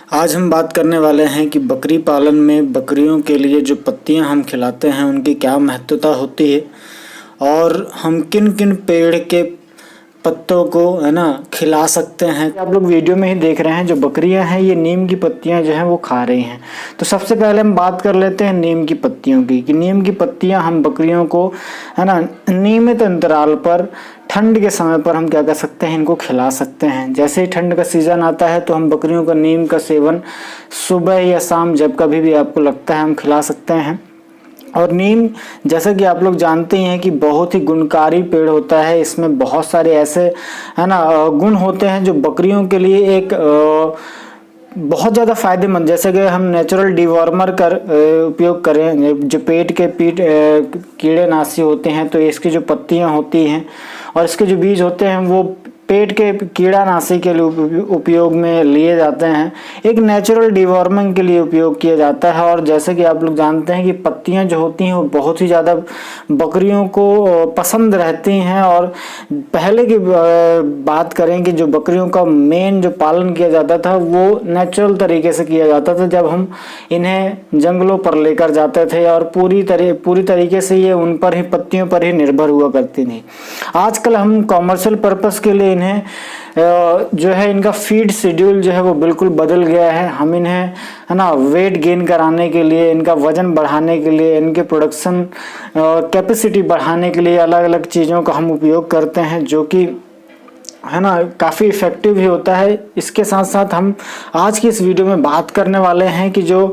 आज हम बात करने वाले हैं कि बकरी पालन में बकरियों के लिए जो पत्तियां हम खिलाते हैं उनकी क्या महत्वता होती है और हम किन किन पेड़ के पत्तों को है ना खिला सकते हैं। आप लोग वीडियो में ही देख रहे हैं जो बकरियां हैं ये नीम की पत्तियां जो हैं वो खा रही हैं। तो सबसे पहले हम बात कर लेते हैं नीम की पत्तियों की कि नीम की पत्तियां हम बकरियों को है ना नियमित अंतराल पर ठंड के समय पर हम क्या कर सकते हैं, इनको खिला सकते हैं। जैसे ही ठंड का सीज़न आता है तो हम बकरियों का नीम का सेवन सुबह या शाम जब कभी भी आपको लगता है हम खिला सकते हैं। और नीम जैसा कि आप लोग जानते हैं कि बहुत ही गुणकारी पेड़ होता है। इसमें बहुत सारे ऐसे है ना गुण होते हैं जो बकरियों के लिए एक बहुत ज़्यादा फायदेमंद, जैसे कि हम नेचुरल डिवॉर्मर कर उपयोग करें, जो पेट के कीड़ेनाशी होते हैं तो इसकी जो पत्तियां होती हैं और इसके जो बीज होते हैं वो पेट के कीड़ानाशी के लिए उपयोग में लिए जाते हैं। एक नेचुरल डिवॉर्मिंग के लिए उपयोग किया जाता है। और जैसे कि आप लोग जानते हैं कि पत्तियां जो होती हैं वो बहुत ही ज़्यादा बकरियों को पसंद रहती हैं। और पहले की बात करें कि जो बकरियों का मेन जो पालन किया जाता था वो नेचुरल तरीके से किया जाता था, जब हम इन्हें जंगलों पर लेकर जाते थे और पूरी तरीके से ये उन पर ही पत्तियों पर ही निर्भर हुआ करती थी। आजकल हम कॉमर्शियल पर्पस के लिए इन्हें जो है इनका फीड शेड्यूल जो है वो बिल्कुल बदल गया है। हम इन्हें है ना वेट गेन कराने के लिए, इनका वजन बढ़ाने के लिए, इनके प्रोडक्शन कैपेसिटी बढ़ाने के लिए अलग अलग चीज़ों का हम उपयोग करते हैं, जो कि है ना काफ़ी इफ़ेक्टिव भी होता है। इसके साथ साथ हम आज की इस वीडियो में बात करने वाले हैं कि जो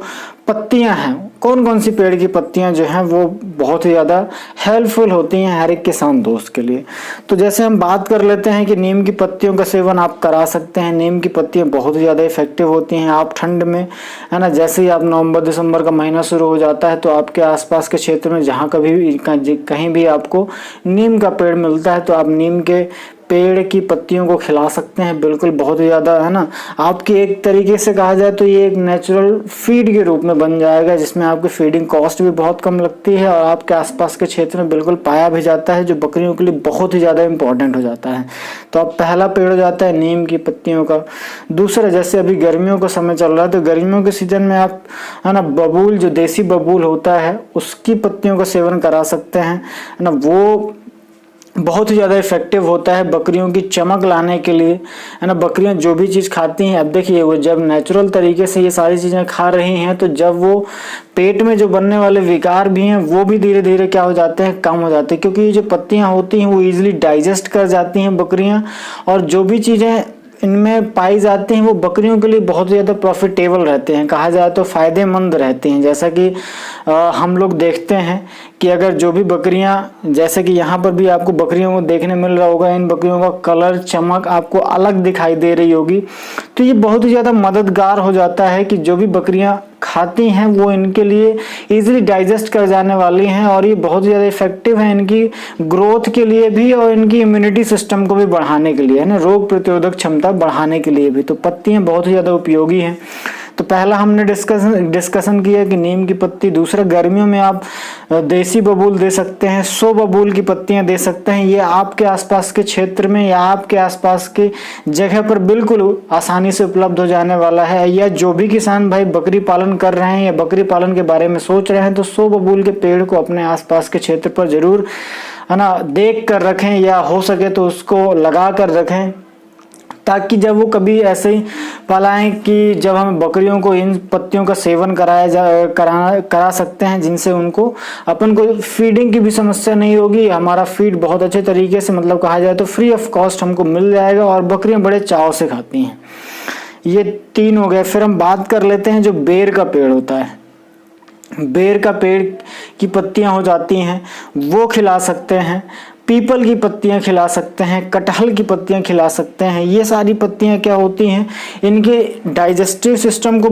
पत्तियां हैं, कौन कौन सी पेड़ की पत्तियां जो हैं वो बहुत ही ज़्यादा हेल्पफुल होती हैं हर एक किसान दोस्त के लिए। तो जैसे हम बात कर लेते हैं कि नीम की पत्तियों का सेवन आप करा सकते हैं। नीम की पत्तियां बहुत ही ज़्यादा इफेक्टिव होती हैं। आप ठंड में है ना, जैसे ही आप नवंबर दिसंबर का महीना शुरू हो जाता है तो आपके आसपास के क्षेत्र में जहाँ कहीं भी आपको नीम का पेड़ मिलता है तो आप नीम के पेड़ की पत्तियों को खिला सकते हैं। बिल्कुल बहुत ही ज़्यादा है ना आपकी एक तरीके से कहा जाए तो ये एक नेचुरल फीड के रूप में बन जाएगा, जिसमें आपकी फीडिंग कॉस्ट भी बहुत कम लगती है और आपके आसपास के क्षेत्र में बिल्कुल पाया भी जाता है, जो बकरियों के लिए बहुत ही ज़्यादा इंपॉर्टेंट हो जाता है। तो अब पहला पेड़ हो जाता है नीम की पत्तियों का। दूसरा, जैसे अभी गर्मियों का समय चल रहा है तो गर्मियों के सीजन में आप है ना बबूल, जो देसी बबूल होता है उसकी पत्तियों का सेवन करा सकते हैं, है ना। वो बहुत ही ज़्यादा इफेक्टिव होता है बकरियों की चमक लाने के लिए, है ना। बकरियां जो भी चीज़ खाती हैं, अब देखिए वो जब नेचुरल तरीके से ये सारी चीज़ें खा रही हैं तो जब वो पेट में जो बनने वाले विकार भी हैं वो भी धीरे धीरे क्या हो जाते हैं, कम हो जाते हैं, क्योंकि ये जो पत्तियां होती हैं वो ईजिली डाइजेस्ट कर जाती हैं बकरियां। और जो भी चीज़ें इनमें पाई जाती हैं वो बकरियों के लिए बहुत ज़्यादा प्रॉफिटेबल रहते हैं, कहा जाए तो फ़ायदेमंद रहते हैं। जैसा कि हम लोग देखते हैं कि अगर जो भी बकरियां, जैसे कि यहाँ पर भी आपको बकरियों को देखने मिल रहा होगा, इन बकरियों का कलर, चमक आपको अलग दिखाई दे रही होगी, तो ये बहुत ही ज़्यादा मददगार हो जाता है कि जो भी बकरियां खाती हैं वो इनके लिए इजीली डाइजेस्ट कर जाने वाली हैं और ये बहुत ज़्यादा इफेक्टिव है इनकी ग्रोथ के लिए भी और इनकी इम्यूनिटी सिस्टम को भी बढ़ाने के लिए, है ना, रोग प्रतिरोधक क्षमता बढ़ाने के लिए भी। तो पत्तियां बहुत ही ज़्यादा उपयोगी हैं। तो पहला हमने डिस्कशन किया कि नीम की पत्ती। दूसरा, गर्मियों में आप देसी बबूल दे सकते हैं, 100 बबूल की पत्तियां दे सकते हैं। ये आपके आसपास के क्षेत्र में या आपके आसपास की जगह पर बिल्कुल आसानी से उपलब्ध हो जाने वाला है। या जो भी किसान भाई बकरी पालन कर रहे हैं या बकरी पालन के बारे में सोच रहे हैं तो 100 बबूल के पेड़ को अपने आसपास के क्षेत्र पर जरूर है ना देख कर रखें, या हो सके तो उसको लगा कर रखें, ताकि जब वो कभी ऐसे ही पलाएं कि जब हम बकरियों को इन पत्तियों का सेवन करा सकते हैं, जिनसे उनको अपन को फीडिंग की भी समस्या नहीं होगी। हमारा फीड बहुत अच्छे तरीके से, मतलब कहा जाए तो फ्री ऑफ कॉस्ट हमको मिल जाएगा और बकरियां बड़े चाव से खाती हैं। ये 3 हो गए। फिर हम बात कर लेते हैं जो बेर का पेड़ होता है। बेर का पेड़ की पत्तियां हो जाती हैं वो खिला सकते हैं, पीपल की पत्तियां खिला सकते हैं, कटहल की पत्तियां खिला सकते हैं। ये सारी पत्तियां क्या होती हैं, इनके डाइजेस्टिव सिस्टम को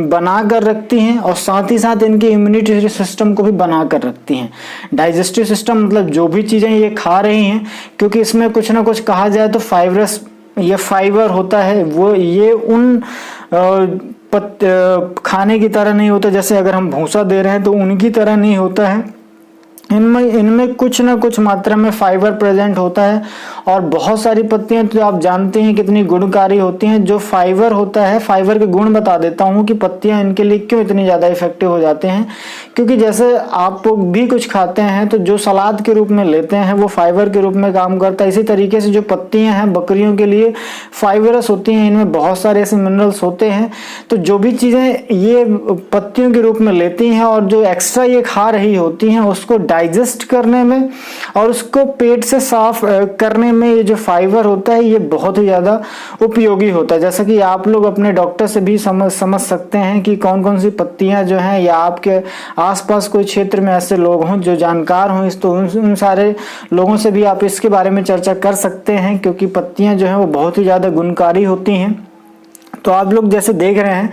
बना कर रखती हैं और साथ ही साथ इनके इम्यूनिटी सिस्टम को भी बना कर रखती हैं। डाइजेस्टिव सिस्टम मतलब जो भी चीज़ें ये खा रही हैं, क्योंकि इसमें कुछ ना कुछ कहा जाए तो ये फाइबर होता है, वो ये उन खाने की तरह नहीं होता, जैसे अगर हम भूसा दे रहे हैं तो उनकी तरह नहीं होता है। इनमें कुछ ना कुछ मात्रा में फाइबर प्रेजेंट होता है। और बहुत सारी पत्तियां तो आप जानते हैं कितनी गुणकारी होती हैं। जो फाइबर होता है, फाइबर के गुण बता देता हूं कि पत्तियां इनके लिए क्यों इतनी ज़्यादा इफेक्टिव हो जाते हैं। क्योंकि जैसे आप भी कुछ खाते हैं तो जो सलाद के रूप में लेते हैं वो फाइबर के रूप में काम करता है। इसी तरीके से जो पत्तियां हैं बकरियों के लिए फाइबरस होती हैं, इनमें बहुत सारे ऐसे मिनरल्स होते हैं। तो जो भी चीज़ें ये पत्तियों के रूप में लेती हैं और जो एक्स्ट्रा ये खा रही होती हैं उसको डाइजेस्ट करने में और उसको पेट से साफ करने में ये जो फाइबर होता है ये बहुत ही ज़्यादा उपयोगी होता है। जैसा कि आप लोग अपने डॉक्टर से भी समझ सकते हैं कि कौन कौन सी पत्तियां जो हैं, या आपके आसपास कोई क्षेत्र में ऐसे लोग हों जो जानकार हों इस, तो उन सारे लोगों से भी आप इसके बारे में चर्चा कर सकते हैं। क्योंकि पत्तियां जो हैं वो बहुत ही ज़्यादा गुणकारी होती हैं। तो आप लोग जैसे देख रहे हैं,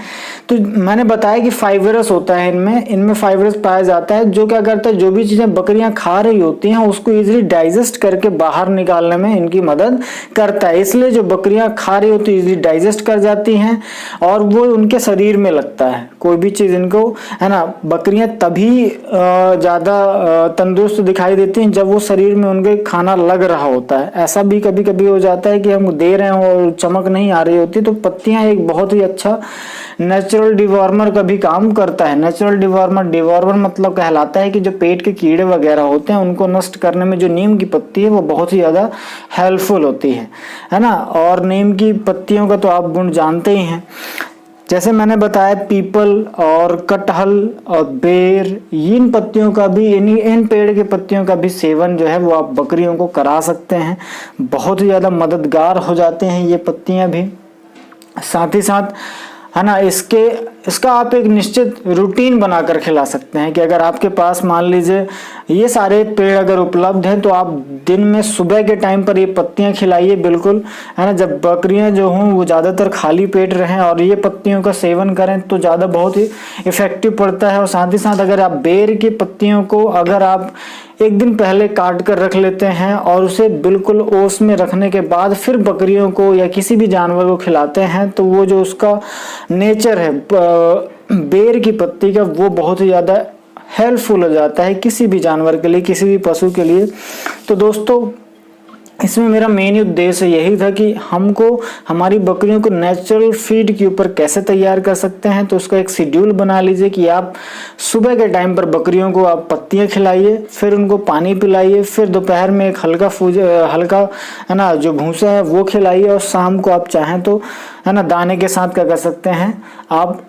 तो मैंने बताया कि फाइबरस होता है इनमें फाइबरस पाया जाता है, जो क्या करता है जो भी चीज़ें बकरियां खा रही होती हैं उसको इजीली डाइजेस्ट करके बाहर निकालने में इनकी मदद करता है। इसलिए जो बकरियां खा रही होती है इजीली डाइजेस्ट कर जाती हैं और वो उनके शरीर में लगता है। कोई भी चीज़ इनको, है ना, बकरियां तभी ज़्यादा तंदुरुस्त दिखाई देती हैं जब वो शरीर में उनके खाना लग रहा होता है। ऐसा भी कभी कभी हो जाता है कि हम दे रहे हो और चमक नहीं आ रही होती, तो पत्तियां एक बहुत ही अच्छा नेचुरल डिवॉर्मर का भी काम करता है। नेचुरल डिवॉर्मर मतलब कहलाता है कि जो पेट के कीड़े वगैरह होते हैं उनको नष्ट करने में जो नीम की पत्ती है वो बहुत ही ज़्यादा हेल्पफुल होती है ना। और नीम की पत्तियों का तो आप गुण जानते ही हैं। जैसे मैंने बताया पीपल और कटहल और बेर, इन पत्तियों का भी, इन पेड़ के पत्तियों का भी सेवन जो है वो आप बकरियों को करा सकते हैं। बहुत ही ज़्यादा मददगार हो जाते हैं ये पत्तियां भी। साथ ही साथ, है ना, इसका आप एक निश्चित रूटीन बनाकर खिला सकते हैं कि अगर आपके पास मान लीजिए ये सारे पेड़ अगर उपलब्ध हैं तो आप दिन में सुबह के टाइम पर ये पत्तियां खिलाइए बिल्कुल, है ना। जब बकरियां जो हों वो ज़्यादातर खाली पेट रहें और ये पत्तियों का सेवन करें तो ज़्यादा बहुत ही इफ़ेक्टिव पड़ता है। और साथ ही साथ अगर आप बेर की पत्तियों को अगर आप एक दिन पहले काट कर रख लेते हैं और उसे बिल्कुल ओस में रखने के बाद फिर बकरियों को या किसी भी जानवर को खिलाते हैं तो वो जो उसका नेचर है बेर की पत्ती का वो बहुत ही ज़्यादा हेल्पफुल हो जाता है किसी भी जानवर के लिए, किसी भी पशु के लिए। तो दोस्तों इसमें मेरा मेन उद्देश्य यही था कि हमको हमारी बकरियों को नेचुरल फीड के ऊपर कैसे तैयार कर सकते हैं। तो उसका एक शेड्यूल बना लीजिए कि आप सुबह के टाइम पर बकरियों को आप पत्तियां खिलाइए, फिर उनको पानी पिलाइए, फिर दोपहर में एक हल्का है ना जो भूसा है वो खिलाइए, और शाम को आप चाहें तो, है ना, दाने के साथ क्या कर सकते हैं आप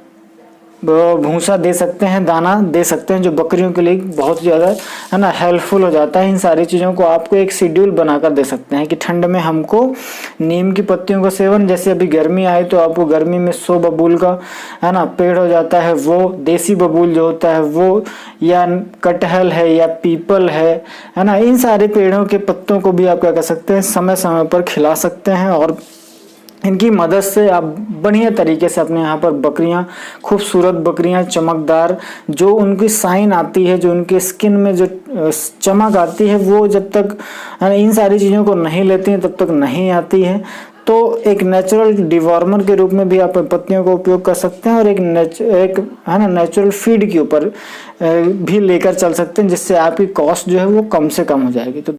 भूसा दे सकते हैं, दाना दे सकते हैं, जो बकरियों के लिए बहुत ज़्यादा, है ना, हेल्पफुल हो जाता है। इन सारी चीज़ों को आपको एक शेड्यूल बनाकर दे सकते हैं कि ठंड में हमको नीम की पत्तियों का सेवन, जैसे अभी गर्मी आई तो आपको गर्मी में 100 बबूल का, है ना, पेड़ हो जाता है, वो देसी बबूल जो होता है वो, या कटहल है या पीपल है ना, इन सारे पेड़ों के पत्तों को भी आप क्या कर सकते हैं समय समय पर खिला सकते हैं। और इनकी मदद से आप बढ़िया तरीके से अपने यहाँ पर बकरियाँ, खूबसूरत बकरियाँ, चमकदार, जो उनकी साइन आती है, जो उनके स्किन में जो चमक आती है, वो जब तक इन सारी चीज़ों को नहीं लेती हैं तब तक नहीं आती है। तो एक नेचुरल डिवॉर्मर के रूप में भी आप पत्तियों का उपयोग कर सकते हैं और एक है ना नेचुरल फीड के ऊपर भी लेकर चल सकते हैं, जिससे आपकी कॉस्ट जो है वो कम से कम हो जाएगी। तो